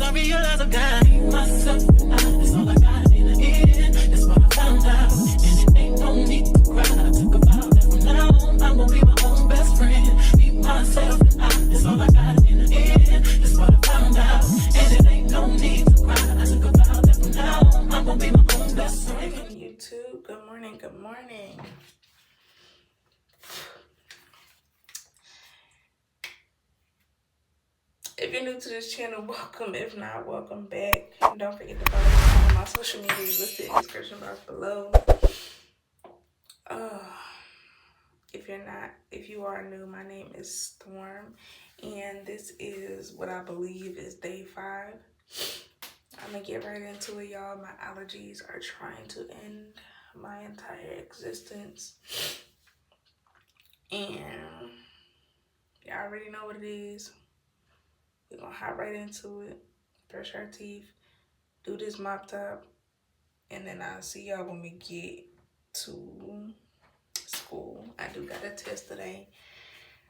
I realize I got myself. That's all I got in the end. That's what I found out. And it ain't no need to cry. I took a vow that from now on, I'm gonna be my own best friend. Be myself. That's all I got in the end. That's what I found out. And it ain't no need to cry. I took a vow that from now on, I'm gonna be my own best friend. YouTube, good morning, good morning. If you're new to this channel, welcome. If not, welcome back. And don't forget to follow me on my social media listed in the description box below. If you are new, my name is Storm, and this is what I believe is day 5. I'm gonna get right into it, y'all. My allergies are trying to end my entire existence, and y'all already know what it is. We're gonna hop right into it, brush our teeth, do this mop top, and then I'll see y'all when we get to school. I do got a test today.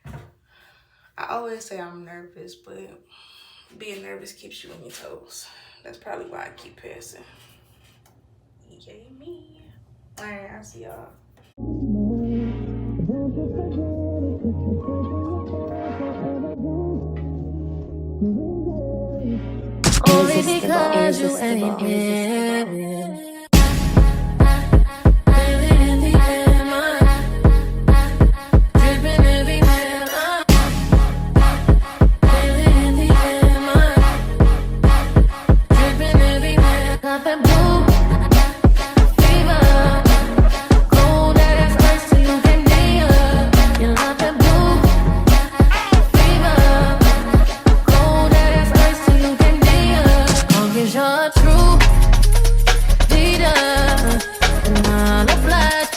I always say I'm nervous, but being nervous keeps you on your toes. That's probably why I keep passing. Yay me. Alright, I'll see y'all. Only because you ain't here.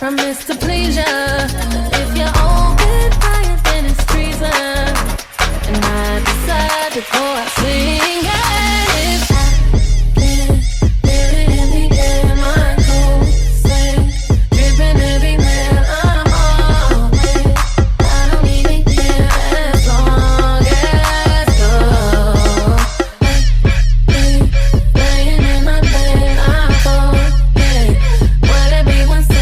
Promise to please ya. If you're open fire, then it's treason. And I decide to go out singing. If I can't feel it in the air, my clothes say dripping everywhere. I'm all in. I don't even care as long as you're laying in my bed. I'm okay. Will it be one second?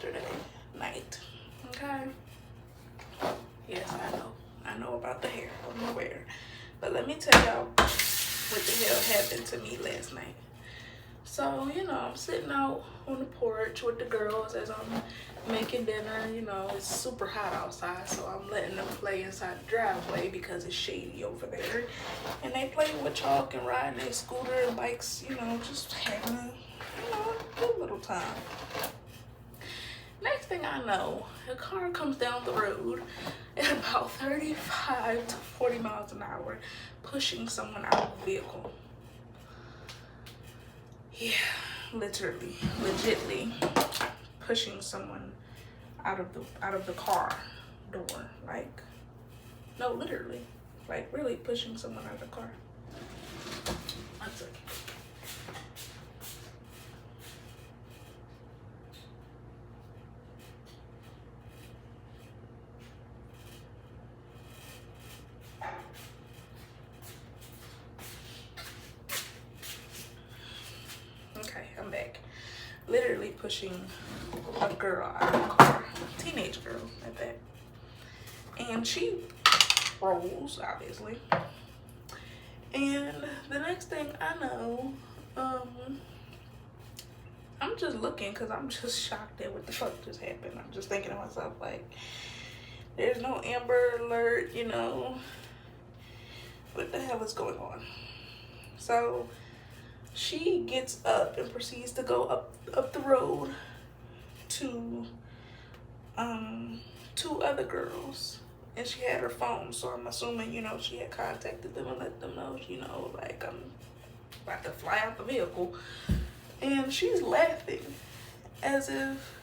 yesterday night. Okay. Yes, I know about the hair. I'm aware. But let me tell y'all what the hell happened to me last night. So, you know, I'm sitting out on the porch with the girls as I'm making dinner. You know, it's super hot outside, so I'm letting them play inside the driveway because it's shady over there. And they play with chalk and riding their scooter and bikes, you know, just having a, you know, good little time. Next thing I know, a car comes down the road at about 35 to 40 miles an hour, pushing someone out of the vehicle. Yeah, literally, legitly pushing someone out of the car door. Like, no, literally, like really pushing someone out of the car. One second. Okay, I'm back. Literally pushing a girl out of the car, teenage girl at that. And she rolls, obviously. And the next thing I know, I'm just looking because I'm just shocked at what the fuck just happened. I'm just thinking to myself, like, there's no Amber Alert, you know. What the hell is going on? So she gets up and proceeds to go up the road to two other girls, and she had her phone, so I'm assuming, you know, she had contacted them and let them know, you know, like, I'm about to fly out the vehicle. And she's laughing as if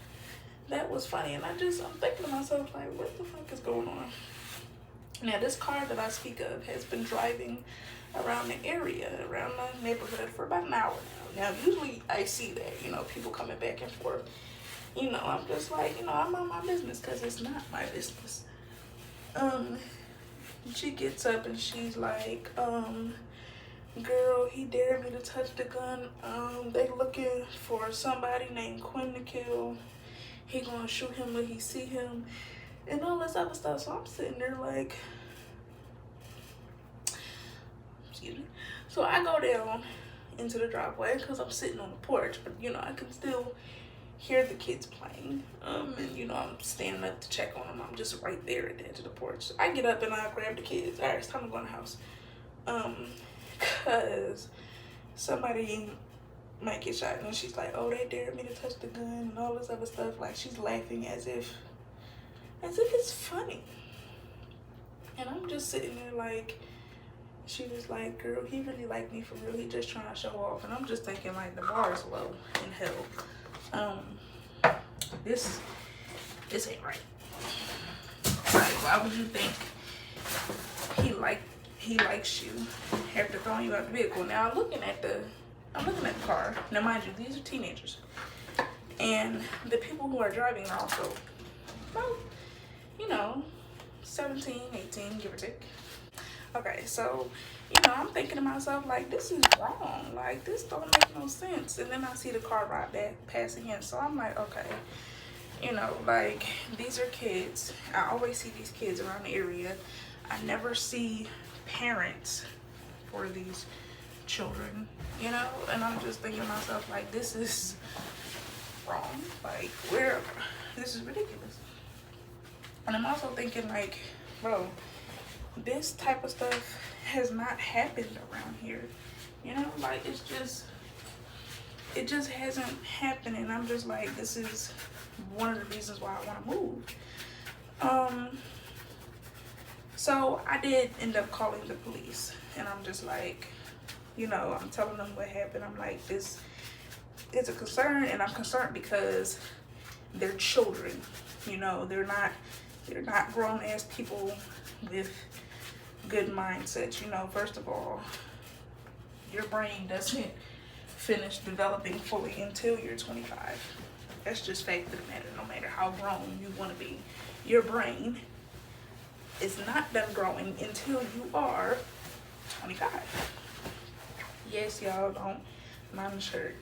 that was funny, and I'm thinking to myself, like, what the fuck is going on? Now, this car that I speak of has been driving around the area, around the neighborhood for about an hour now. Now, usually I see that, you know, people coming back and forth. You know, I'm just like, you know, I'm on my business because it's not my business. She gets up and she's like, girl, he dared me to touch the gun. They looking for somebody named Quinn to kill. He gonna shoot him when he see him. And all this other stuff. So I'm sitting there like, excuse me. So I go down into the driveway because I'm sitting on the porch, but you know, I can still hear the kids playing. And you know, I'm standing up to check on them. I'm just right there at the edge of the porch. So I get up and I grab the kids. All right, it's time to go in the house. Cause somebody might get shot, and she's like, oh, they dared me to touch the gun and all this other stuff. Like, she's laughing as if it's funny. And I'm just sitting there like, she was like, girl, he really liked me for real. He just trying to show off. And I'm just thinking, like, the bar is low in hell. This ain't right. Like, why would you think he likes you after throwing you out the vehicle? Now, I'm looking at the car. Now, mind you, these are teenagers. And the people who are driving are also, well, you know, 17, 18, give or take. Okay, so, you know, I'm thinking to myself, like, this is wrong. Like, this don't make no sense. And then I see the car right back passing him. So I'm like, okay, you know, like, these are kids. I always see these kids around the area. I never see parents for these children, you know? And I'm just thinking to myself, like, this is wrong. Like, this is ridiculous. And I'm also thinking, like, bro, this type of stuff has not happened around here. You know, like, it just hasn't happened. And I'm just like, this is one of the reasons why I want to move. So I did end up calling the police, and I'm just like, you know, I'm telling them what happened. I'm like, this is a concern, and I'm concerned because they're children. You know, they're not grown ass people with good mindsets. You know, first of all, your brain doesn't finish developing fully until you're 25. That's just fact of the matter. No matter how grown you want to be, your brain is not done growing until you are 25. Yes, y'all, don't mind the shirt.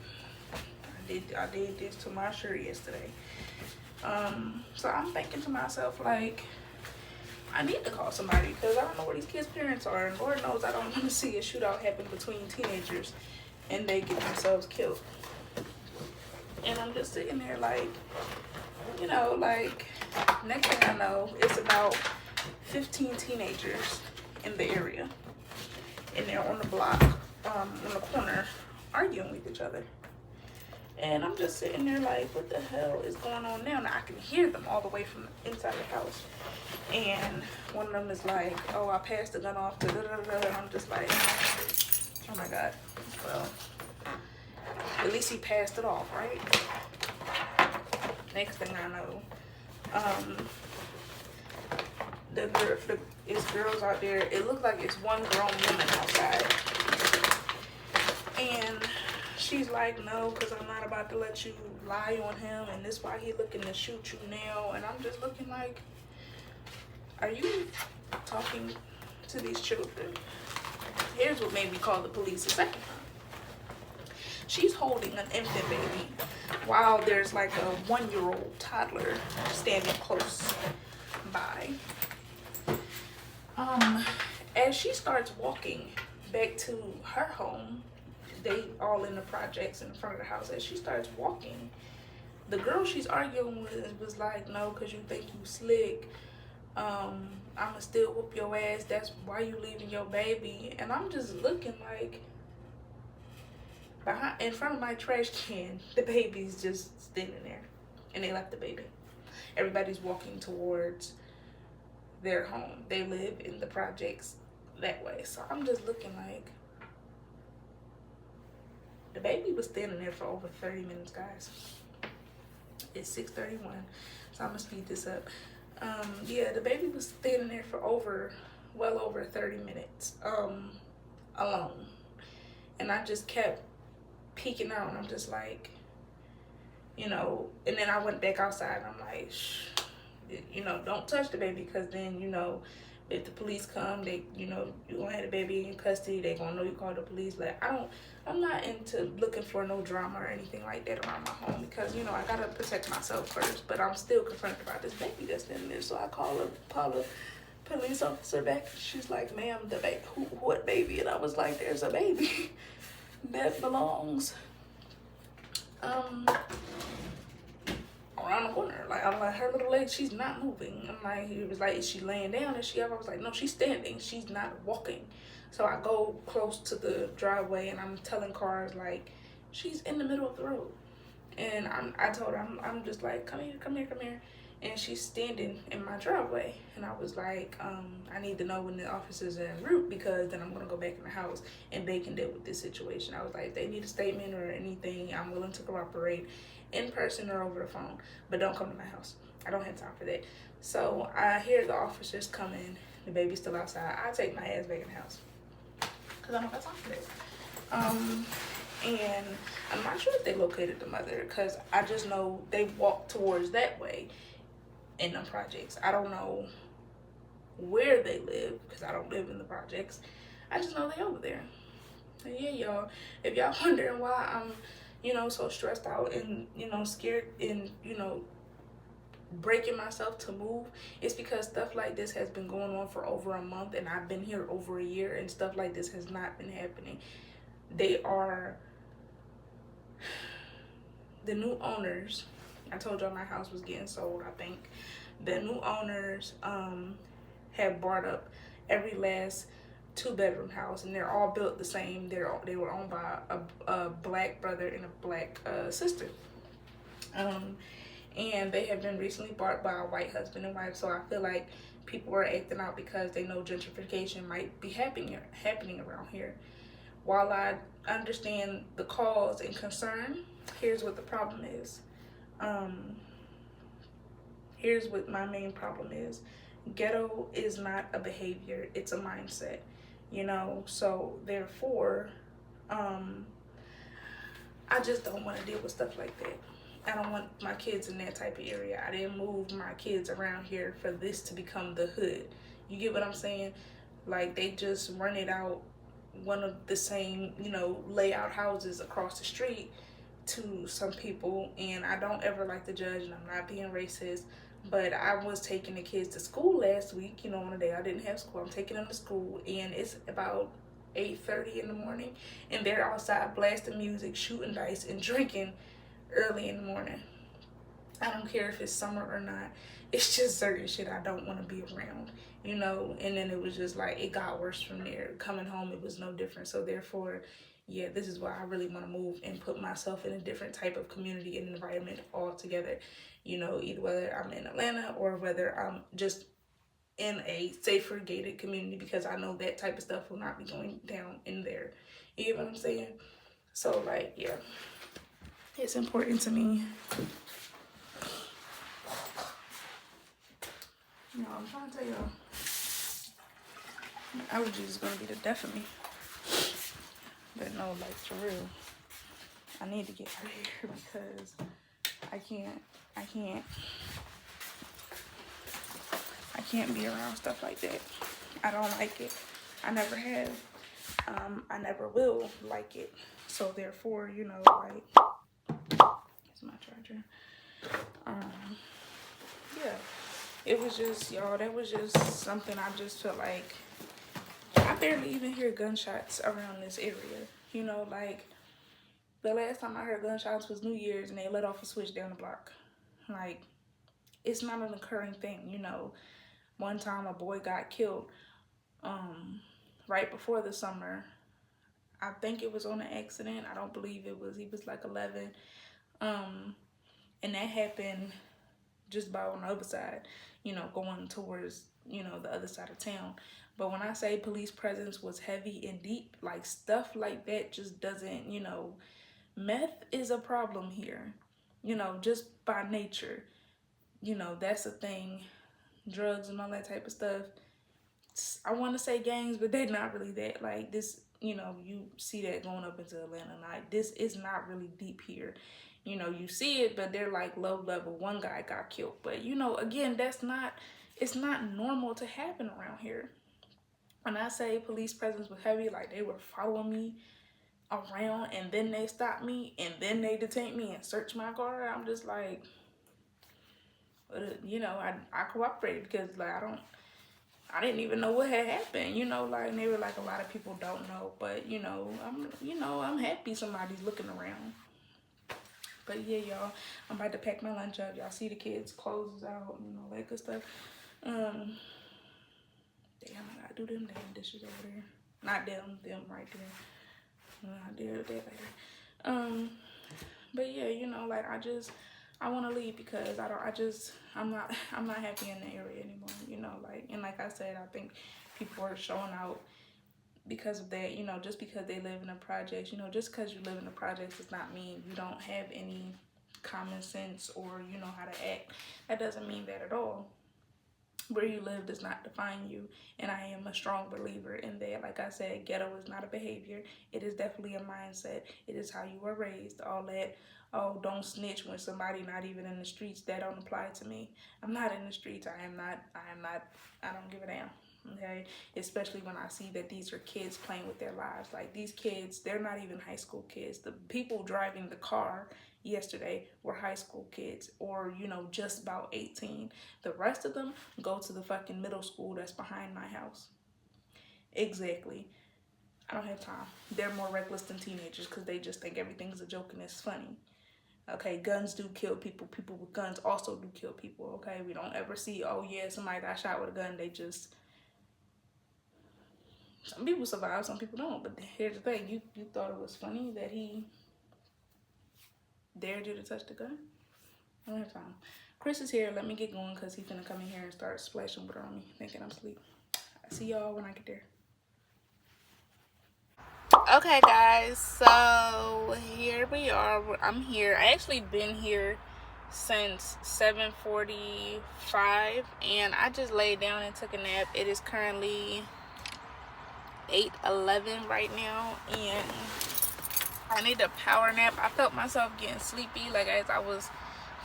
I did this to my shirt yesterday. So I'm thinking to myself, like, I need to call somebody because I don't know where these kids' parents are, and Lord knows I don't want to see a shootout happen between teenagers and they get themselves killed. And I'm just sitting there like, you know, like, next thing I know, it's about 15 teenagers in the area, and they're on the block, on the corner, arguing with each other. And I'm just sitting there like, what the hell is going on now? Now I can hear them all the way from inside the house. And one of them is like, oh, I passed the gun off to da-da-da-da. And I'm just like, oh my God. Well, at least he passed it off, right? Next thing I know, it's girls out there. It looked like it's one grown woman outside. And she's like, no, because I'm not about to let you lie on him, and this why he looking to shoot you now. And I'm just looking like, are you talking to these children? Here's what made me call the police a second time. She's holding an infant baby while there's like a 1-year-old toddler standing close by. As she starts walking back to her home, they all in the projects in front of the house. As she starts walking, the girl she's arguing with was like, no, because you think you slick. I'ma still whoop your ass. That's why you leaving your baby. And I'm just looking like, in front of my trash can, the baby's just standing there. And they left the baby. Everybody's walking towards their home. They live in the projects that way. So I'm just looking like, the baby was standing there for over 30 minutes, guys. It's 6:31, so I'm gonna speed this up. Yeah, the baby was standing there for well over 30 minutes, alone. And I just kept peeking out, and I'm just like, you know, and then I went back outside, and I'm like, shh, you know, don't touch the baby, because then, you know, if the police come, they, you know, you gonna have the baby in custody, they gonna know you called the police. Like, I'm not into looking for no drama or anything like that around my home, because, you know, I gotta protect myself first. But I'm still concerned about this baby that's in there. So I call a police officer back. She's like, ma'am, the baby, what baby? And I was like, there's a baby that belongs around the corner. Like, I'm like, her little leg, she's not moving. I'm like, he was like, is she laying down? Is she up? I was like, no, she's standing. She's not walking. So I go close to the driveway, and I'm telling cars, like, she's in the middle of the road. And I told her, I'm just like, come here, come here, come here. And she's standing in my driveway. And I was like, I need to know when the officers are en route, because then I'm going to go back in the house and they can deal with this situation. I was like, if they need a statement or anything, I'm willing to cooperate in person or over the phone, but don't come to my house. I don't have time for that. So I hear the officers coming. The baby's still outside. I take my ass back in the house, because I don't got time for that. And I'm not sure if they located the mother, because I just know they walked towards that way in the projects. I don't know where they live, because I don't live in the projects. I just know they over there. And yeah, y'all, if y'all wondering why I'm, you know, so stressed out and, you know, scared and, you know, breaking myself to move, it's because stuff like this has been going on for over a month, and I've been here over a year, and stuff like this has not been happening. They are the new owners. I told y'all my house was getting sold, I think. The new owners have bought up every last 2-bedroom house, and they're all built the same. They were owned by a black brother and a black sister. And they have been recently bought by a white husband and wife. So I feel like people are acting out because they know gentrification might be happening around here. While I understand the cause and concern, here's what the problem is. Here's what my main problem is. Ghetto is not a behavior, it's a mindset, you know? So therefore, I just don't want to deal with stuff like that. I don't want my kids in that type of area. I didn't move my kids around here for this to become the hood. You get what I'm saying? Like, they just rented out one of the same, you know, layout houses across the street to some people, and I don't ever like to judge, and I'm not being racist, but I was taking the kids to school last week, you know, on a day I didn't have school. I'm taking them to school, and it's about 8:30 in the morning, and they're outside blasting music, shooting dice, and drinking early in the morning. I don't care if it's summer or not. It's just certain shit I don't want to be around, you know. And then it was just like, it got worse from there. Coming home, it was no different. So therefore, yeah, this is why I really want to move and put myself in a different type of community and environment altogether. You know, either whether I'm in Atlanta or whether I'm just in a safer gated community, because I know that type of stuff will not be going down in there. You get what I'm saying? So like, yeah, it's important to me. No, I'm trying to tell y'all, allergies is gonna be the death of me. But no, like for real, I need to get out of here because I can't be around stuff like that. I don't like it. I never have. I never will like it. So therefore, you know, like, it's my charger. Yeah. It was just, y'all, that was just something I just felt like, I barely even hear gunshots around this area. You know, like, the last time I heard gunshots was New Year's, and they let off a switch down the block. Like, it's not an occurring thing, you know. One time a boy got killed right before the summer. I think it was on an accident. I don't believe it was. He was like 11. And that happened just about on the other side, you know, going towards, you know, the other side of town. But when I say police presence was heavy and deep, like stuff like that just doesn't, you know, meth is a problem here, you know, just by nature. You know, that's a thing. Drugs and all that type of stuff. I want to say gangs, but they're not really that. Like this, you know, you see that going up into Atlanta. Like this is not really deep here. You know, you see it, but they're like low level. One guy got killed. But, you know, again, it's not normal to happen around here. When I say police presence was heavy, like they were following me around, and then they stopped me, and then they detained me and searched my car. I'm just like, you know, I cooperated because, like, I didn't even know what had happened, you know, like, and they were like, a lot of people don't know, but, you know, I'm happy somebody's looking around. But yeah, y'all, I'm about to pack my lunch up. Y'all see the kids' clothes out and all that good stuff. Damn, I gotta do them damn dishes over there. Not them right there. I'll deal with that later. But yeah, you know, like, I want to leave because I'm not happy in the area anymore, you know, like, and like I said, I think people are showing out because of that, you know, just because they live in a project, you know, just because you live in a project does not mean you don't have any common sense or you know how to act. That doesn't mean that at all. Where you live does not define you, and I am a strong believer in that. Like I said, ghetto is not a behavior. It is definitely a mindset. It is how you were raised. All that, oh, don't snitch when somebody not even in the streets, that don't apply to me. I'm not in the streets. I don't give a damn. Okay, especially when I see that these are kids playing with their lives. Like, these kids, they're not even high school kids. The people driving the car yesterday were high school kids, or, you know, just about 18. The rest of them go to the fucking middle school that's behind my house. Exactly. I don't have time. They're more reckless than teenagers because they just think everything's a joke and it's funny. Okay, guns do kill people. People with guns also do kill people. Okay, we don't ever see, oh yeah, somebody got shot with a gun. Some people survive, some people don't. But here's the thing, you thought it was funny that he dared you to touch the gun? I don't have time. Chris is here. Let me get going because he's gonna come in here and start splashing water on me, thinking I'm asleep. I'll see y'all when I get there. Okay, guys, so here we are. I'm here. I actually been here since 7:45, and I just laid down and took a nap. It is currently 8:11 right now, and I need a power nap. I felt myself getting sleepy, like, as I was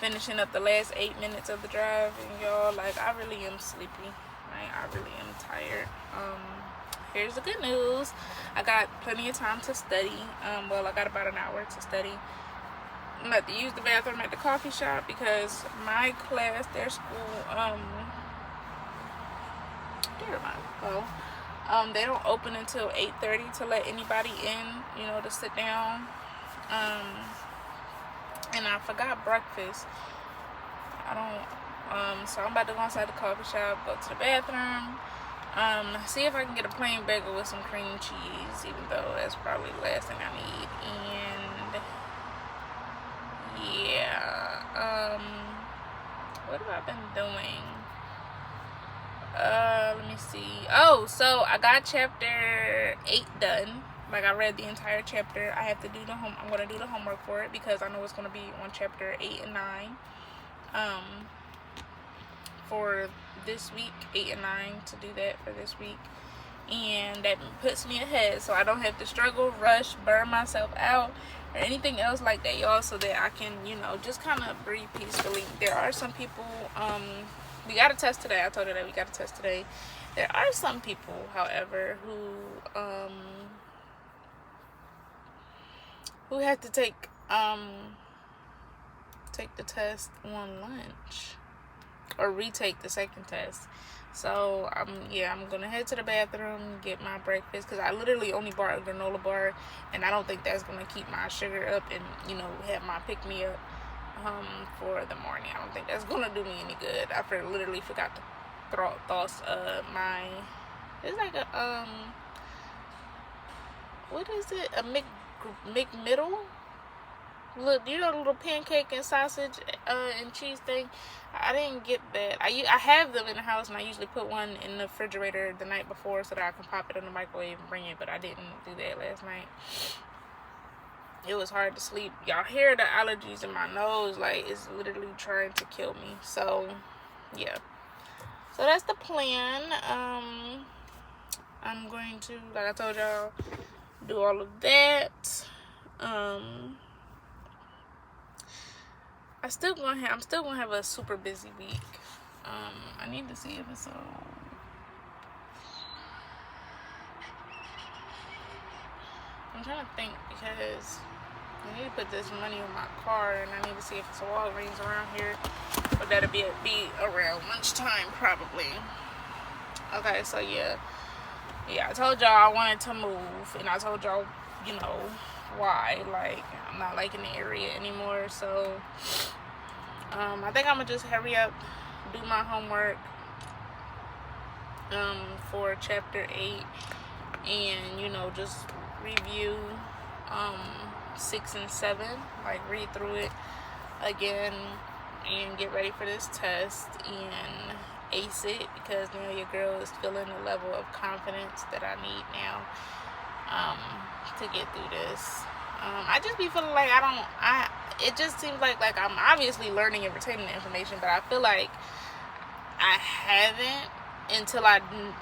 finishing up the last 8 minutes of the drive, and y'all, like, I really am sleepy. Right? I really am tired. Here's the good news. I got plenty of time to study. Well, I got about an hour to study. I'm about to use the bathroom at the coffee shop because my class, their school, they don't open until 8:30 to let anybody in, you know, to sit down. And I forgot breakfast. So I'm about to go inside the coffee shop, go to the bathroom, see if I can get a plain bagel with some cream cheese, even though that's probably the last thing I need. And yeah, what have I been doing? Let me see. Oh, so I got chapter 8 done. Like, I read the entire chapter. I have to do I'm gonna do the homework for it because I know it's gonna be on chapter 8 and 9. For this week, 8 and 9, to do that for this week. And that puts me ahead, so I don't have to struggle, rush, burn myself out, or anything else like that, y'all, so that I can, you know, just kind of breathe peacefully. There are some people, we got a test today. I told her that we got a test today. There are some people, however, who have to take the test on lunch, or retake the second test. So I'm gonna head to the bathroom, get my breakfast, because I literally only bought a granola bar, and I don't think that's gonna keep my sugar up and, you know, have my pick-me-up for the morning. I don't think that's gonna do me any good. I literally forgot to toss my, it's like a what is it, a McMiddle? Look, you know, the little pancake and sausage and cheese thing. I didn't get that. I have them in the house, and I usually put one in the refrigerator the night before so that I can pop it in the microwave and bring it, but I didn't do that last night. It was hard to sleep. Y'all hear the allergies in my nose, like, it's literally trying to kill me. So yeah, so that's the plan. I'm going to, like I told y'all, do all of that. I'm still gonna have a super busy week. I need to see if it's I'm trying to think, because I need to put this money in my car, and I need to see if it's a Walgreens around here, but that'll be around lunchtime probably. Okay, so yeah, I told y'all I wanted to move, and I told y'all, you know, why. Like, I'm not liking the area anymore, so I think I'm gonna just hurry up, do my homework for chapter 8, and, you know, just review 6 and 7, like read through it again and get ready for this test and ace it, because now your girl is feeling the level of confidence that I need now to get through this. I just be feeling like it just seems like I'm obviously learning and retaining the information, but I feel like I haven't until I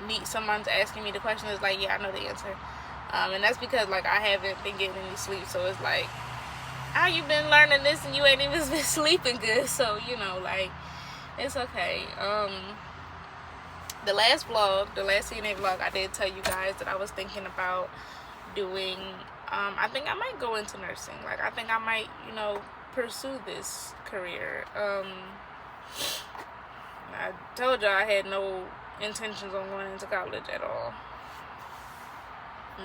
need someone's asking me the question. It's like, yeah, I know the answer. And that's because, like, I haven't been getting any sleep, so it's like, how you been learning this and you ain't even been sleeping good? So, you know, like, it's okay. The last CNA vlog, I did tell you guys that I was thinking about doing, I think I might go into nursing. Like, I think I might, you know, pursue this career. I told y'all I had no intentions on going into college at all.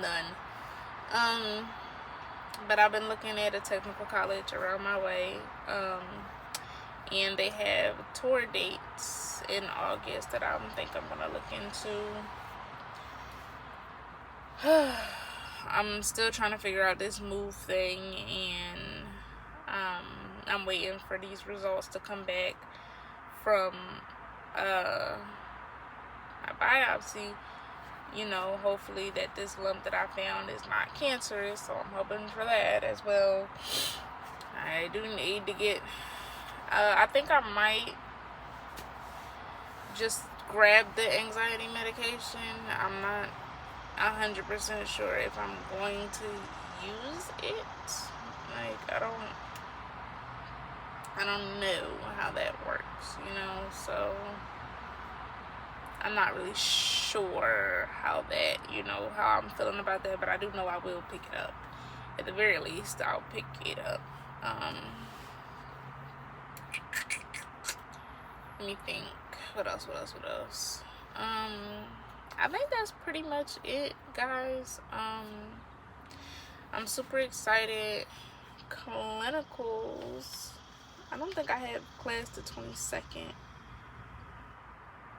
None. But I've been looking at a technical college around my way, and they have tour dates in August that I think I'm gonna look into. I'm still trying to figure out this move thing, and I'm waiting for these results to come back from my biopsy. You know, hopefully that this lump that I found is not cancerous, so I'm hoping for that as well. I do need to get, I think I might just grab the anxiety medication. I'm not 100% sure if I'm going to use it. Like, I don't know how that works, you know, so I'm not really sure how I'm feeling about that, but I do know I will pick it up. At the very least, I'll pick it up. Um, let me think. What else? I think that's pretty much it, guys. I'm super excited. Clinicals. I don't think I have class the 22nd.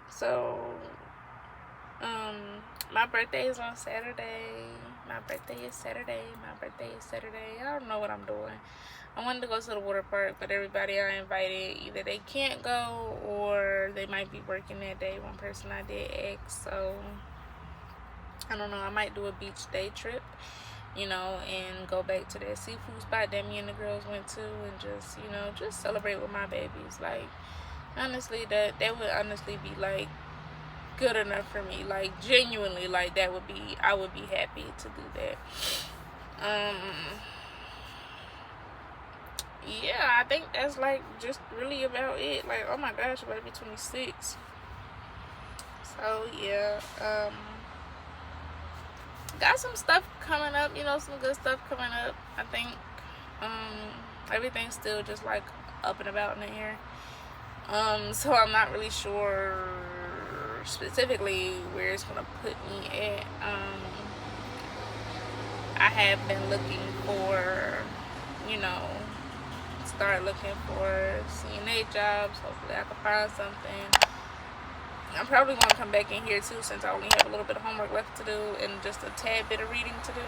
So, my birthday is on Saturday. My birthday is Saturday. I don't know what I'm doing. I wanted to go to the water park, but everybody I invited, either they can't go or they might be working that day. One person I did ask, so I don't know. I might do a beach day trip, and go back to that seafood spot that me and the girls went to, and just celebrate with my babies. Like, honestly, that would honestly be like good enough for me. Like, genuinely, like I would be happy to do that. Yeah, I think that's like just really about it. Like, oh my gosh, I'm about to be 26. So yeah, got some stuff coming up, some good stuff coming up. I think everything's still just like up and about in the air. So I'm not really sure specifically where it's gonna put me at. I have been looking for, start looking for CNA jobs. Hopefully I can find something. I'm probably going to come back in here too, since I only have a little bit of homework left to do and just a tad bit of reading to do.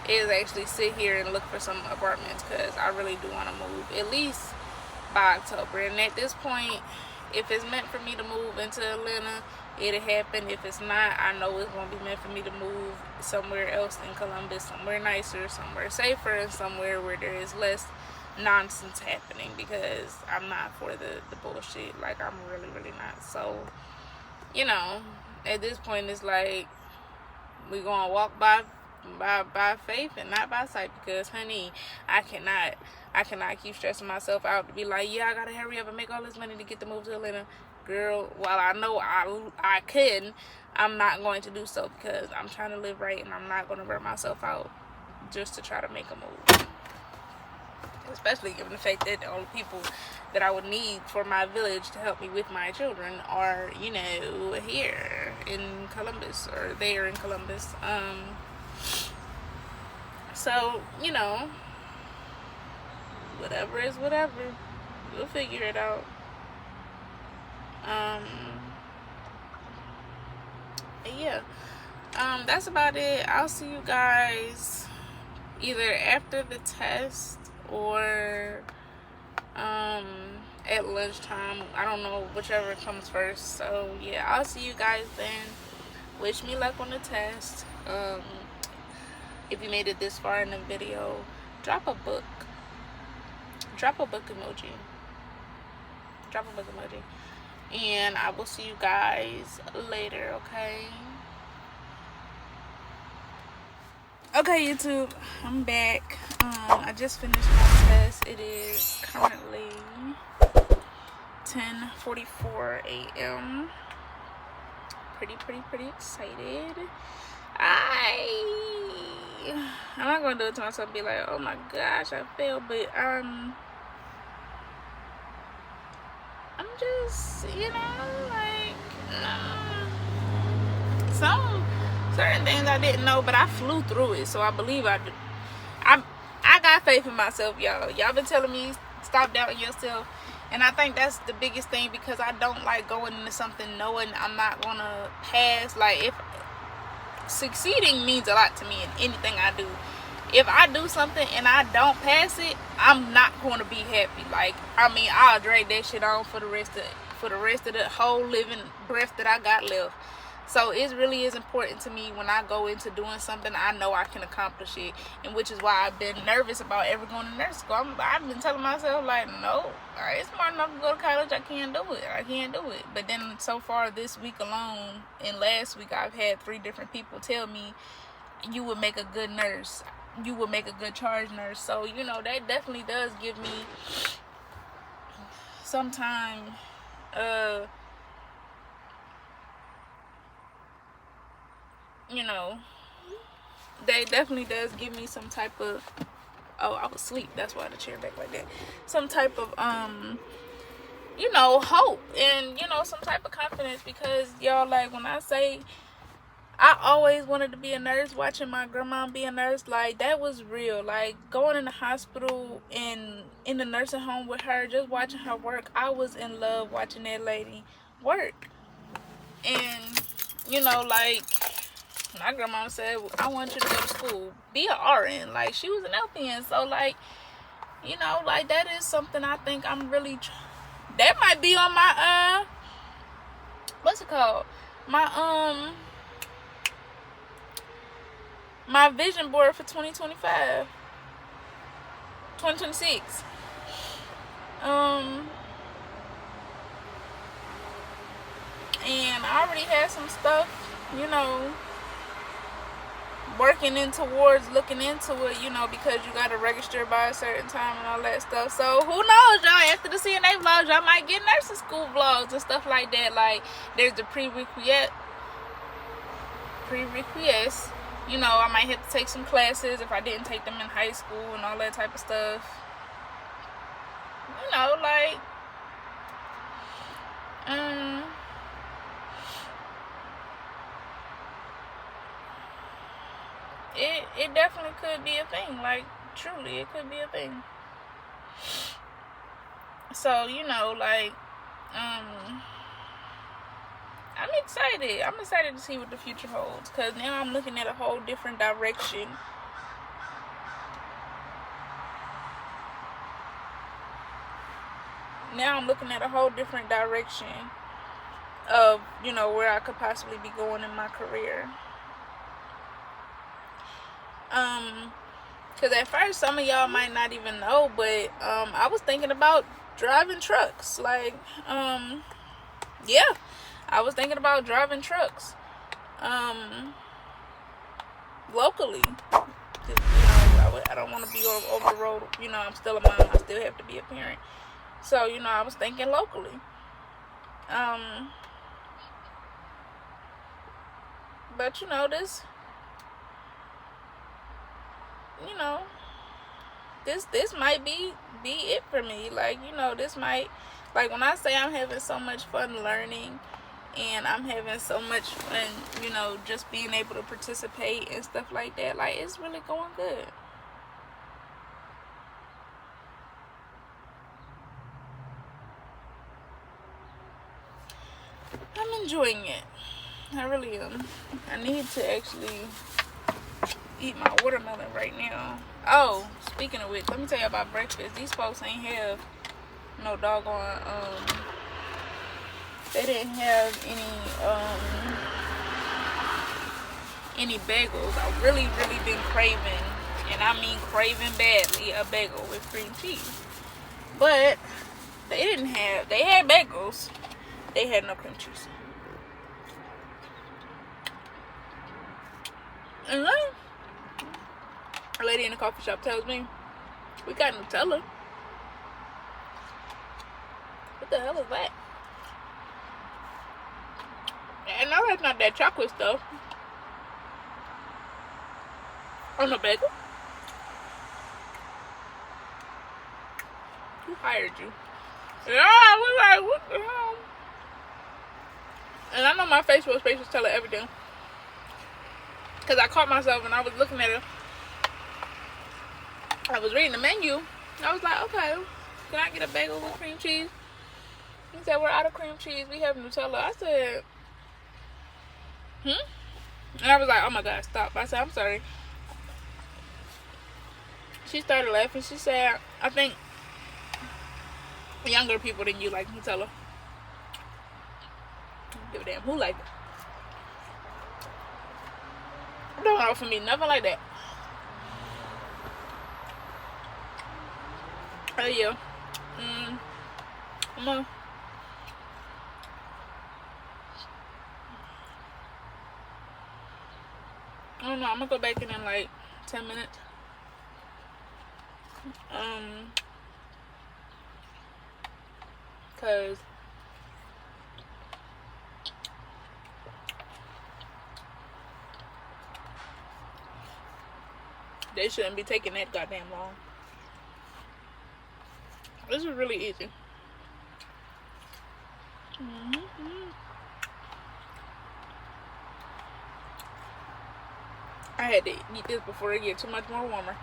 Is actually sit here and look for some apartments, because I really do want to move at least by October. And at this point, if it's meant for me to move into Atlanta, it'll happen. If it's not, I know it's going to be meant for me to move somewhere else in Columbus, somewhere nicer, somewhere safer, and somewhere where there is less nonsense happening, because I'm not for the bullshit. Like, I'm really, really not. So, at this point, it's like we're going to walk by faith and not by sight, because honey, I cannot keep stressing myself out to be like, yeah, I gotta hurry up and make all this money to get to move to Atlanta. Girl, while I know I can, I'm not going to do so, because I'm trying to live right, and I'm not going to burn myself out just to try to make a move. Especially given the fact that the only people that I would need for my village to help me with my children are, here in Columbus, or there in Columbus. So, whatever is whatever. We'll figure it out. Yeah. That's about it. I'll see you guys either after the test or at lunchtime. I don't know, whichever comes first. So yeah, I'll see you guys then. Wish me luck on the test. If you made it this far in the video, drop a book emoji. And I will see you guys later, okay? Okay, YouTube, I'm back. I just finished my test. It is currently 10:44 a.m. Pretty excited. I'm not gonna do it to myself and be like, oh my gosh, I failed, but I'm just, some certain things I didn't know, but I flew through it, so I believe I do. I got faith in myself, y'all. Y'all been telling me stop doubting yourself, and I think that's the biggest thing, because I don't like going into something knowing I'm not gonna pass. Like, if succeeding means a lot to me in anything I do. If I do something and I don't pass it, I'm not going to be happy. Like, I'll drag that shit on for the rest of the whole living breath that I got left. So it really is important to me when I go into doing something, I know I can accomplish it, and which is why I've been nervous about ever going to nursing school. I've been telling myself, like, no, it's smart enough to go to college. I can't do it. But then so far this week alone and last week, I've had 3 different people tell me, you would make a good nurse. You would make a good charge nurse. So, that definitely does give me some time, That definitely does give me some type of, oh, I was asleep, that's why the chair back like that, some type of you know, hope and, you know, some type of confidence, because y'all, like, when I say I always wanted to be a nurse, watching my grandma be a nurse, like, that was real. Like, going in the hospital and in the nursing home with her, just watching her work, I was in love watching that lady work. And, you know, like, my grandma said, I want you to go to school, be an RN. Like, she was an LPN, so, like, you know, like, that is something I think I'm really that might be on my what's it called, my my vision board for 2025, 2026. And I already had some stuff, you know, working in towards looking into it, you know, because you got to register by a certain time and all that stuff. So who knows, y'all, after the CNA vlogs, y'all might get nursing school vlogs and stuff like that. Like, there's the prerequisites, you know, I might have to take some classes if I didn't take them in high school and all that type of stuff, you know, like, it definitely could be a thing. Like, truly, it could be a thing. So, you know, like, I'm excited. I'm excited to see what the future holds, because now I'm looking at a whole different direction. Now I'm looking at a whole different direction of, you know, where I could possibly be going in my career. Because at first, some of y'all might not even know, but I was thinking about driving trucks. Like, yeah, I was thinking about driving trucks locally. You know, I don't want to be over the road. You know, I'm still a mom. I still have to be a parent. So, you know, I was thinking locally. But, you know, this might be it for me. Like, you know, this might, like, when I say I'm having so much fun learning and I'm having so much fun, you know, just being able to participate and stuff like that, like, it's really going good. I'm enjoying it. I really am. I need to actually eat my watermelon right now. Oh, speaking of which, let me tell you about breakfast. These folks ain't have no doggone, they didn't have any bagels. I really been craving, and I mean craving badly, a bagel with cream cheese. But they had bagels. They had no cream cheese. And then a lady in the coffee shop tells me, we got Nutella. What the hell is that? And no, that's not that chocolate stuff. On a bagel? Who hired you? Yeah, I was like, what the hell? And I know my face was telling everything. Because I caught myself and I was looking at it. I was reading the menu. I was like, okay, can I get a bagel with cream cheese? He said, we're out of cream cheese. We have Nutella. I said, And I was like, oh my God, stop. I said, I'm sorry. She started laughing. She said, I think younger people than you like Nutella. Give a damn who like it. Don't offer me nothing like that. Oh yeah. Come on. I don't know. I'm gonna go back in like 10 minutes. Cause They shouldn't be taking that goddamn long. This is really easy. I had to eat this before it get too much more warmer.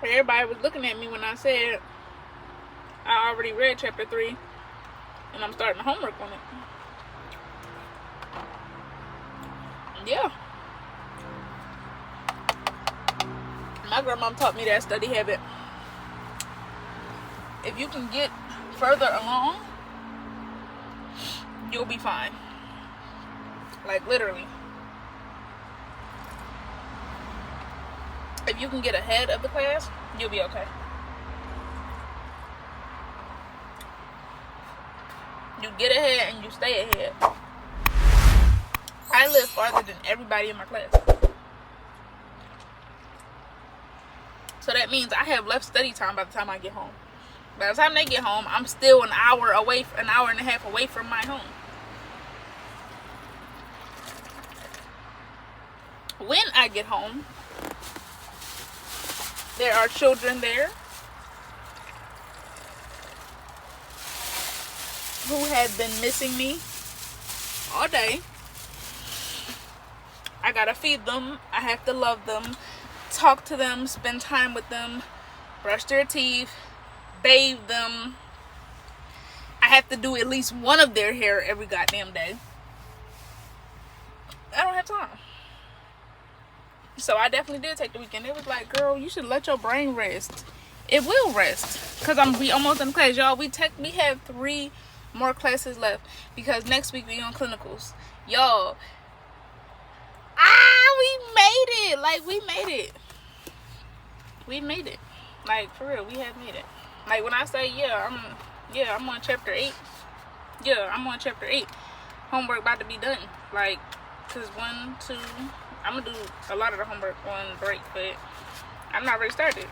Everybody was looking at me when I said I already read chapter 3 and I'm starting the homework on it. Yeah. My grandma taught me that study habit. If you can get further along, you'll be fine. Like literally. If you can get ahead of the class, you'll be okay. You get ahead and you stay ahead. I live farther than everybody in my class. So that means I have left study time by the time I get home. By the time they get home, I'm still an hour and a half away from my home. When I get home, there are children there who have been missing me all day. I gotta feed them. I have to love them, talk to them, spend time with them, brush their teeth, bathe them. I have to do at least one of their hair every goddamn day. I don't have time. So I definitely did take the weekend. It was like, girl, you should let your brain rest. It will rest. Because we almost in class. Y'all, we have 3 more classes left. Because next week we on clinicals. Y'all. We made it. Like, we made it. We made it. Like, for real, we have made it. Like, when I say, I'm on chapter 8. Yeah, I'm on chapter 8. Homework about to be done. Like, because 1, 2... I'm going to do a lot of the homework on break, but I'm not ready to start it.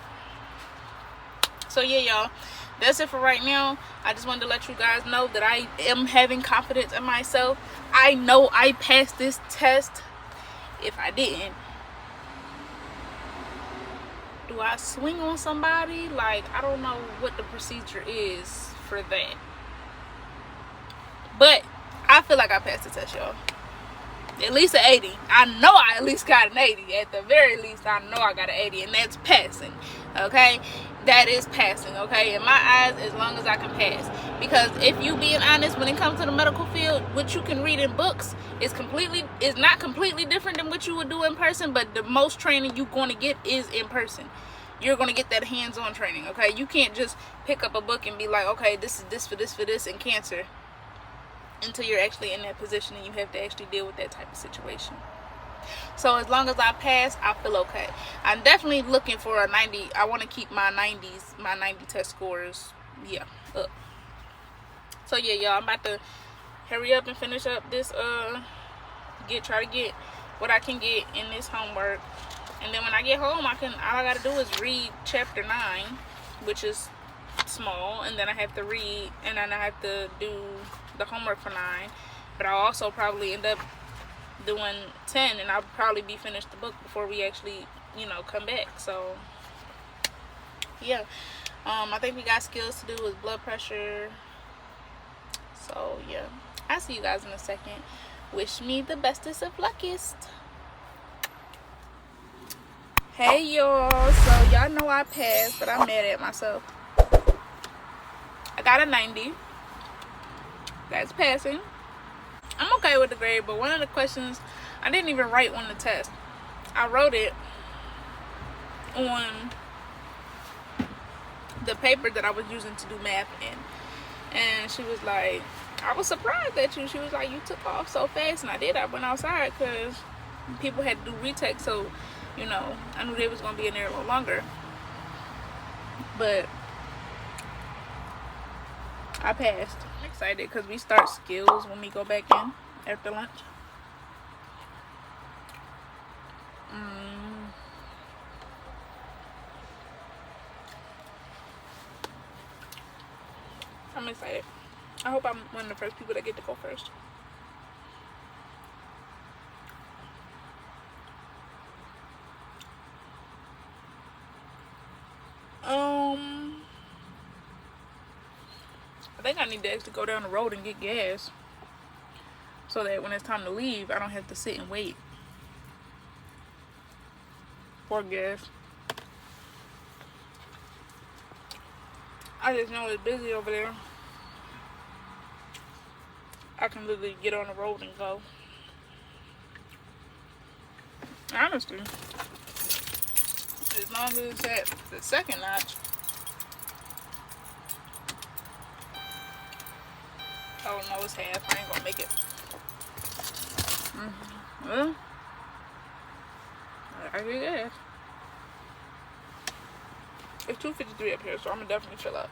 So, yeah, y'all. That's it for right now. I just wanted to let you guys know that I am having confidence in myself. I know I passed this test. If I didn't, do I swing on somebody? Like, I don't know what the procedure is for that. But I feel like I passed the test, y'all. At least an 80. I know I at least got an 80. At the very least, I know I got an 80. And that's passing. Okay? That is passing. Okay? In my eyes, as long as I can pass. Because if you being honest, when it comes to the medical field, what you can read in books is not completely different than what you would do in person. But the most training you're going to get is in person. You're going to get that hands-on training. Okay? You can't just pick up a book and be like, okay, this is this for this and cancer. Until you're actually in that position and you have to actually deal with that type of situation. So as long as I pass, I feel okay. I'm definitely looking for a 90. I want to keep my 90s, my 90 test scores, up. So yeah, y'all, I'm about to hurry up and finish up this, try to get what I can get in this homework. And then when I get home, all I got to do is read chapter 9, which is small. And then I have to read, and then I have to do the homework for 9, but I'll also probably end up doing 10, and I'll probably be finished the book before we actually, come back. So yeah, I think we got skills to do with blood pressure. So yeah, I'll see you guys in a second. Wish me the bestest of luckiest. Hey y'all, so y'all know I passed, but I'm mad at myself. I got a 90. That's passing. I'm okay with the grade, but one of the questions, I didn't even write on the test. I wrote it on the paper that I was using to do math in. And she was like, I was surprised at you. She was like, you took off so fast. And I did. I went outside because people had to do retakes. So, I knew they was going to be in there a little longer. But I passed. I'm excited because we start skills when we go back in after lunch. I'm excited. I hope I'm one of the first people that get to go first. I think I need to actually go down the road and get gas, so that when it's time to leave, I don't have to sit and wait for gas. I just know it's busy over there. I can literally get on the road and go. Honestly, as long as it's at the second notch. Oh no, it's half. I ain't gonna make it. Well, I get gas. It's 2:53 up here, so I'm gonna definitely fill up.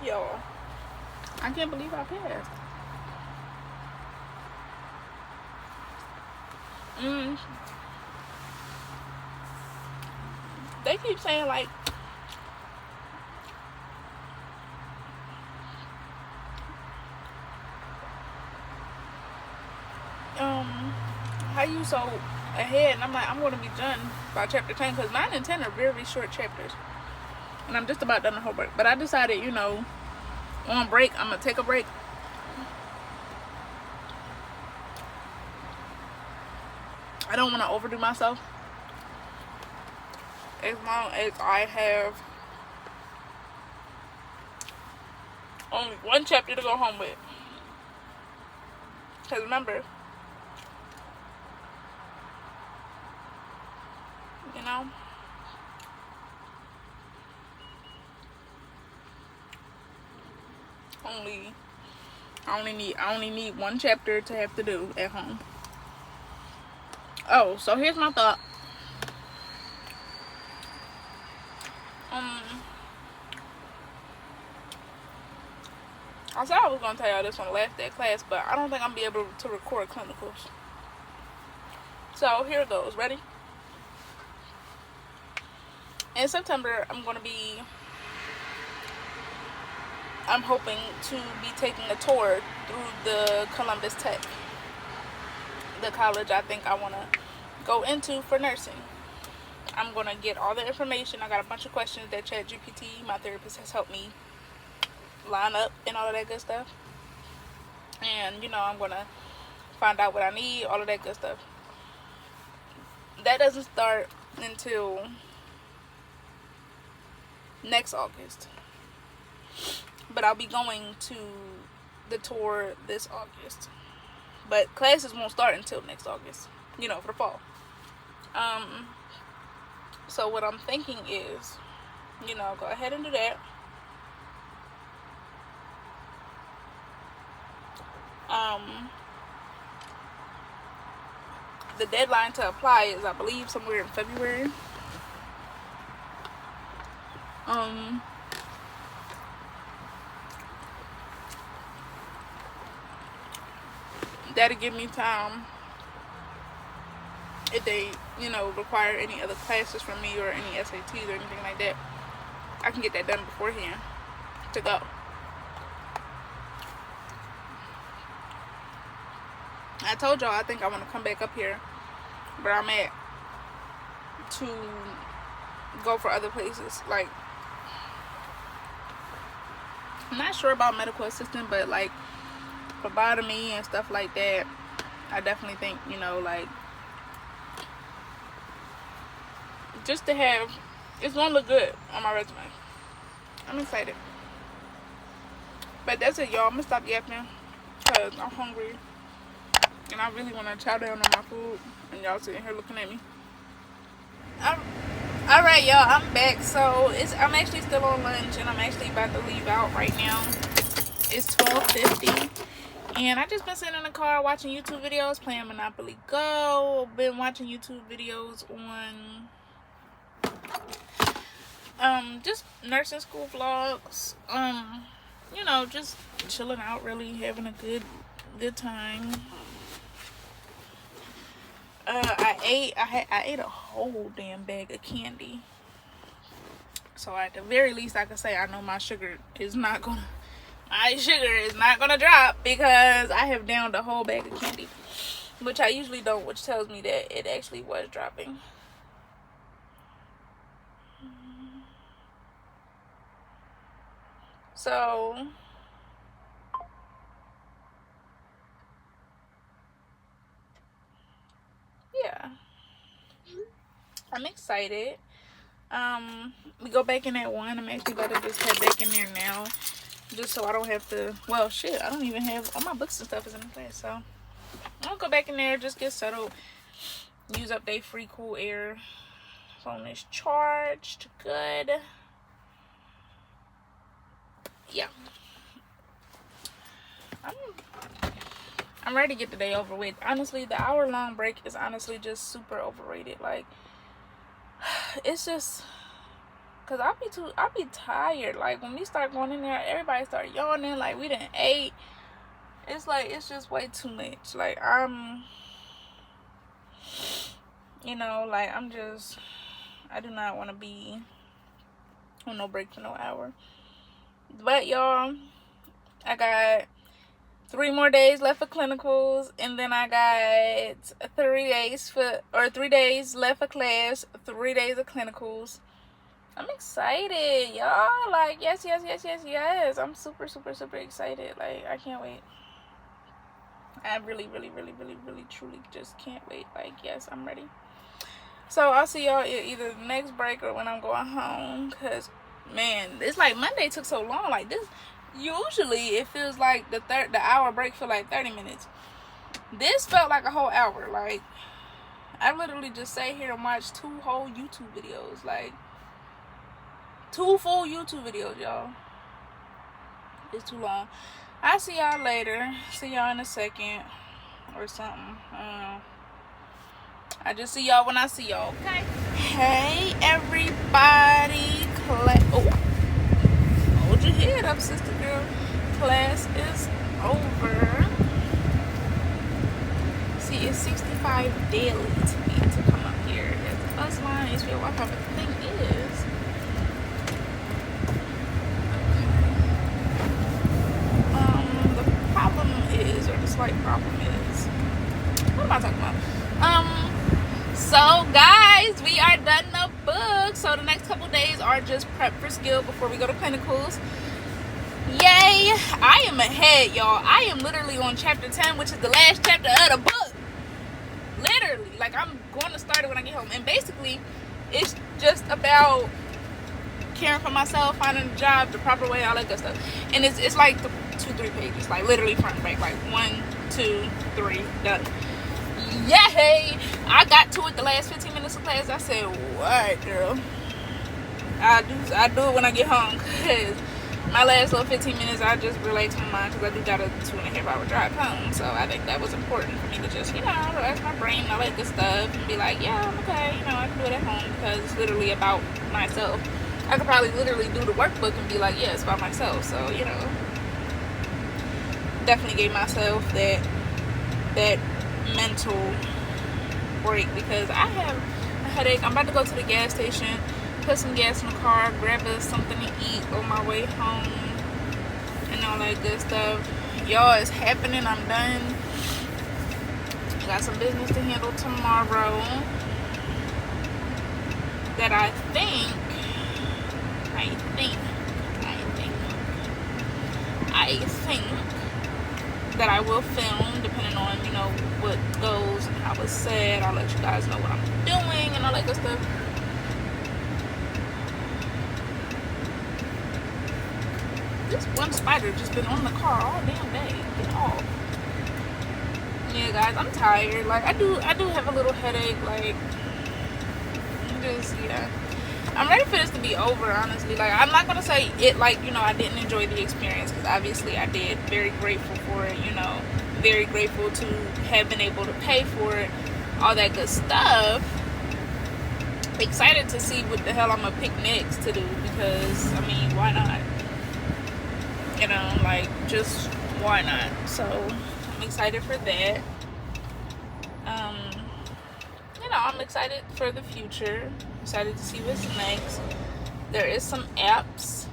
Yo, I can't believe I passed. They keep saying like how you so ahead, and I'm like, I'm gonna be done by chapter 10 because 9 and 10 are very short chapters, and I'm just about done the whole book. But I decided, you know, on break, I'm gonna take a break. I don't want to overdo myself. As long as I have only one chapter to go home with. Because remember, you know, I only need one chapter to have to do at home. Oh, so here's my thought. I said I was gonna tell y'all this on the last day of class, but I don't think I'm gonna be able to record clinicals. So here it goes. Ready? In September, I'm hoping to be taking a tour through the Columbus Tech, the college I think I want to go into for nursing. I'm going to get all the information. I got a bunch of questions that ChatGPT, my therapist, has helped me line up and all of that good stuff. And, you know, I'm going to find out what I need, all of that good stuff. That doesn't start until next August. But I'll be going to the tour this August. But classes won't start until next August, you know, for the fall. So what I'm thinking is, you know, go ahead and do that. The deadline to apply is, I believe, somewhere in February. That'll give me time, if they, you know, require any other classes from me or any SATs or anything like that, I can get that done beforehand to go. I told y'all I think I want to come back up here where I'm at to go for other places. Like, I'm not sure about medical assistant, but like phlebotomy and stuff like that, I definitely think, you know, like, just to have, it's gonna look good on my resume. I'm excited. But that's it, y'all. I'm gonna stop yapping because I'm hungry and I really want to chow down on my food, and y'all sitting here looking at me. Alright, y'all, I'm back. So I'm actually still on lunch, and I'm actually about to leave out right now. It's 12:50, and I just been sitting in the car watching YouTube videos, playing Monopoly Go. Been watching YouTube videos on Just nursing school vlogs. You know, just chilling out, really having a good time. I ate a whole damn bag of candy. So at the very least, I can say I know my sugar is not gonna drop because I have downed a whole bag of candy, which I usually don't, which tells me that it actually was dropping. So yeah, I'm excited. We go back in at 1. I'm actually about to just head back in there now, just so I don't have to. Well, shit, I don't even have all my books and stuff is in the place, so I'll go back in there, just get settled, use up their free cool air. Phone is charged, good. Yeah, I'm ready to get the day over with. Honestly, the hour-long break is honestly just super overrated. Like, it's just because I'll be tired. Like, when we start going in there, everybody start yawning like we didn't ate. It's like, it's just way too much. Like, you know, like, I do not want to be on no break for no hour. But y'all, I got 3 more days left for clinicals, and then I got 3 days left for class, 3 days of clinicals. I'm excited, y'all. Like, yes. I'm super excited. Like, I can't wait. I really, truly just can't wait. Like, yes, I'm ready. So I'll see y'all either the next break or when I'm going home, because man, it's like Monday took so long. Like, this usually it feels like the hour break for like 30 minutes. This felt like a whole hour. Like, I literally just sat here and watched 2 whole YouTube videos. Like, 2 full YouTube videos, y'all. It's too long. I'll see y'all later. See y'all in a second or something. I just see y'all when I see y'all, okay? Hey, everybody. Hold your head up, sister girl. Class is over. See, it's 65 daily to me to come up here. There's the bus line, HBO Wi-Fi, but the thing is, the problem is, or the slight problem is, what am I talking about? So guys, we are done the book. So the next couple days are just prep for skill before we go to clinicals. Yay! I am ahead, y'all. I am literally on chapter 10, which is the last chapter of the book. Literally, like, I'm going to start it when I get home. And basically, it's just about caring for myself, finding a job the proper way, all that good stuff. And it's like 2-3 pages, like literally front and back, like 1, 2, 3, done. Yay! I got to it the last 15 minutes of class. I said, "What, girl? I do it when I get home." Cause my last little 15 minutes, I just relaxed my mind because I do got a 2.5-hour drive home. So I think that was important for me to just, relax my brain, all that good stuff, and be like, yeah, I'm okay. I can do it at home because it's literally about myself. I could probably literally do the workbook and be like, yeah, it's about myself. So definitely gave myself that mental break because I have a headache. I'm about to go to the gas station, put some gas in the car, grab us something to eat on my way home, and all that good stuff. Y'all, it's happening. I'm done. Got some business to handle tomorrow that I think that I will film, depending on what goes and how it's said. I'll let you guys know what I'm doing and all that good stuff. This one spider just been on the car all damn day. Get off. Yeah, guys, I'm tired. Like, I do have a little headache. Like, I'm ready for this to be over, honestly. Like, I'm not gonna say it like, I didn't enjoy the experience, because obviously I did. Very grateful for it, very grateful to have been able to pay for it, all that good stuff. excited to see what the hell I'm gonna pick next to do, because I mean, why not? You know, like, just why not? So I'm excited for that. You know, I'm excited for the future. Excited to see what's next. There is some apps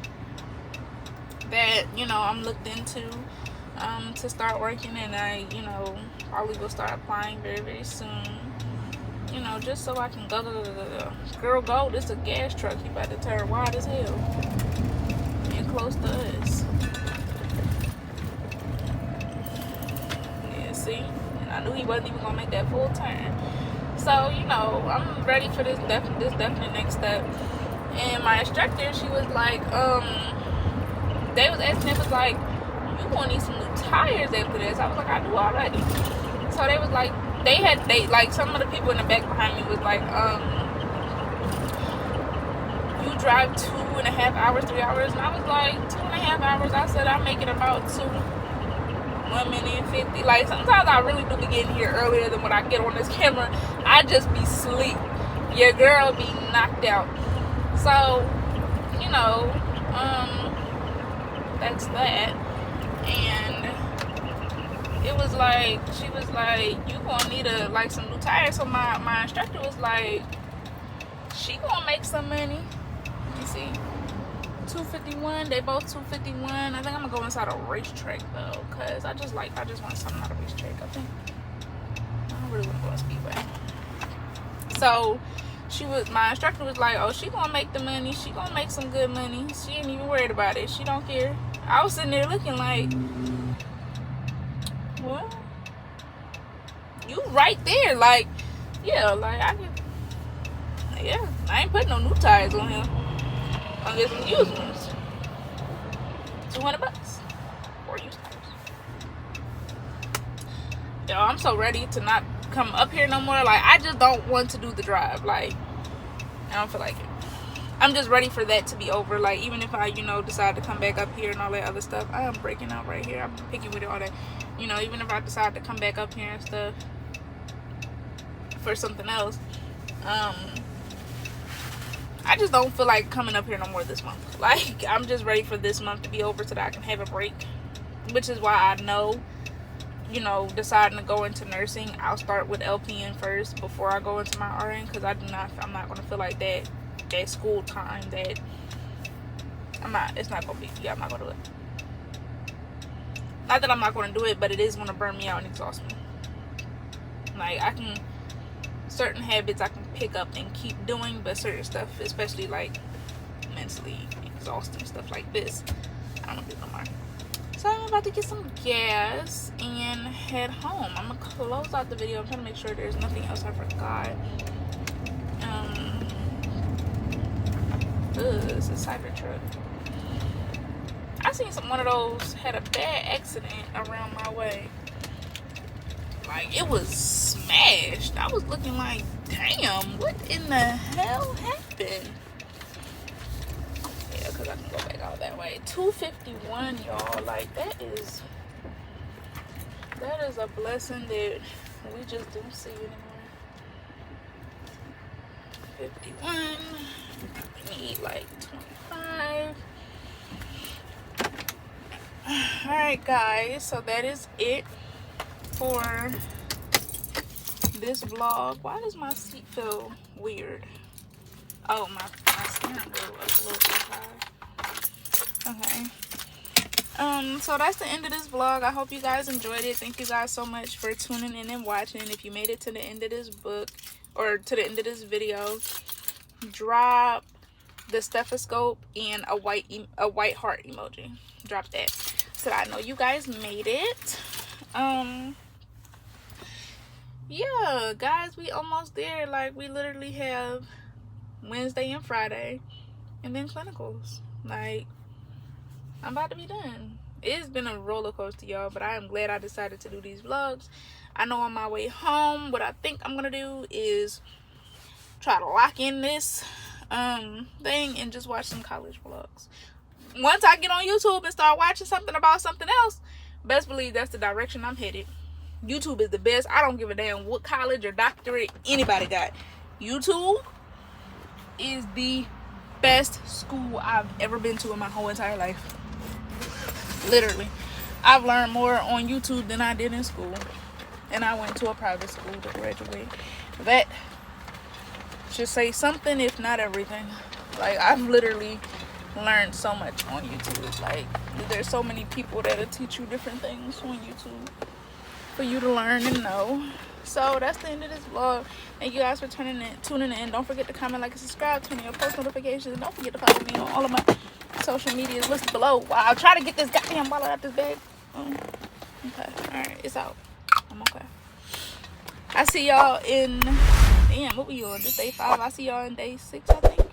that, you know, I'm looked into to start working, and I, you know, probably will start applying very, very soon. You know, just so I can go. Girl, go. This is a gas truck. He about to turn wide as hell. And close to us. Yeah, see? And I knew he wasn't even going to make that full turn. So, you know, I'm ready for this definite next step. And my instructor, she was like, they was asking, it was like, you gonna need some new tires after this. I was like, I do already. So they was like, they like, some of the people in the back behind me was like, you drive 2.5 hours, 3 hours, and I was like, 2.5 hours. I said I make it about 1 minute and 50. Like, sometimes I really do be getting here earlier than when I get on this camera. I just be sleep. Your girl be knocked out. So, you know, that's that. And it was like, she was like, you gonna need some new tires. So my instructor was like, she gonna make some money. Let me see, 251. They both 251. I think I'm gonna go inside a racetrack though, cause I just want something out of racetrack. I think I don't really want to go on speedway. So my instructor was like, oh, she gonna make the money. She gonna make some good money. She ain't even worried about it. She don't care. I was sitting there looking like, what? You right there, like, yeah, like I ain't putting no new tires on him. I'll get some used ones. $200 for used tires. Yo, I'm so ready to not come up here no more. Like, I just don't want to do the drive. Like, I don't feel like it. I'm just ready for that to be over. Like, even if I, you know, decide to come back up here and all that other stuff, I am breaking out right here. I'm picky with it, all that. You know, even if I decide to come back up here and stuff for something else, I just don't feel like coming up here no more this month. Like, I'm just ready for this month to be over so that I can have a break. Which is why I know, you know, deciding to go into nursing, I'll start with LPN first before I go into my RN, because I'm not going to feel like that school time that I'm not going to do it. Not that I'm not going to do it, but it is going to burn me out and exhaust me. Like, certain habits I can pick up and keep doing, but certain stuff, especially like mentally exhausting stuff like this, I don't do no more. So I'm about to get some gas and head home. I'm gonna close out the video. I'm trying to make sure there's nothing else I forgot. It's a Cybertruck. I seen one of those had a bad accident around my way. Like, it was smashed. I was looking like, damn, what in the hell happened? Yeah, because I can go back out that way. 251, y'all. Like, that is a blessing that we just don't see anymore. 51. We need like 25. Alright, guys. So that is it for this vlog. Why does my seat feel weird? Oh, my steering wheel was a little too high. Okay. So that's the end of this vlog. I hope you guys enjoyed it. Thank you guys so much for tuning in and watching. If you made it to the end of this book, or to the end of this video, drop the stethoscope and a white heart emoji. Drop that so that I know you guys made it. Yeah, guys, we almost there. Like, we literally have Wednesday and Friday and then clinicals. Like, I'm about to be done. It's been a roller coaster, y'all, but I am glad I decided to do these vlogs. I know on my way home, what I think I'm gonna do is try to lock in this thing and just watch some college vlogs. Once I get on YouTube and start watching something about something else, best believe that's the direction I'm headed. YouTube is the best. I don't give a damn what college or doctorate anybody got. YouTube is the best school I've ever been to in my whole entire life. Literally. I've learned more on YouTube than I did in school. And I went to a private school to graduate. That should say something, if not everything. Like, I've literally learned so much on YouTube. Like, there's so many people that'll teach you different things on YouTube for you to learn and know. So that's the end of this vlog. Thank you guys for tuning in. Don't forget to comment, like, and subscribe. Turn on your post notifications. And don't forget to follow me on all of my social medias listed below while I try to get this goddamn bottle out this bag. Okay, alright, it's out. I'm okay. I see y'all in, damn, what we on? This day 5. I see y'all in day 6, I think.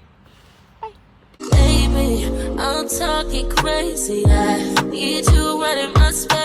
Bye. Baby, I'm talking crazy. I need you right in my space.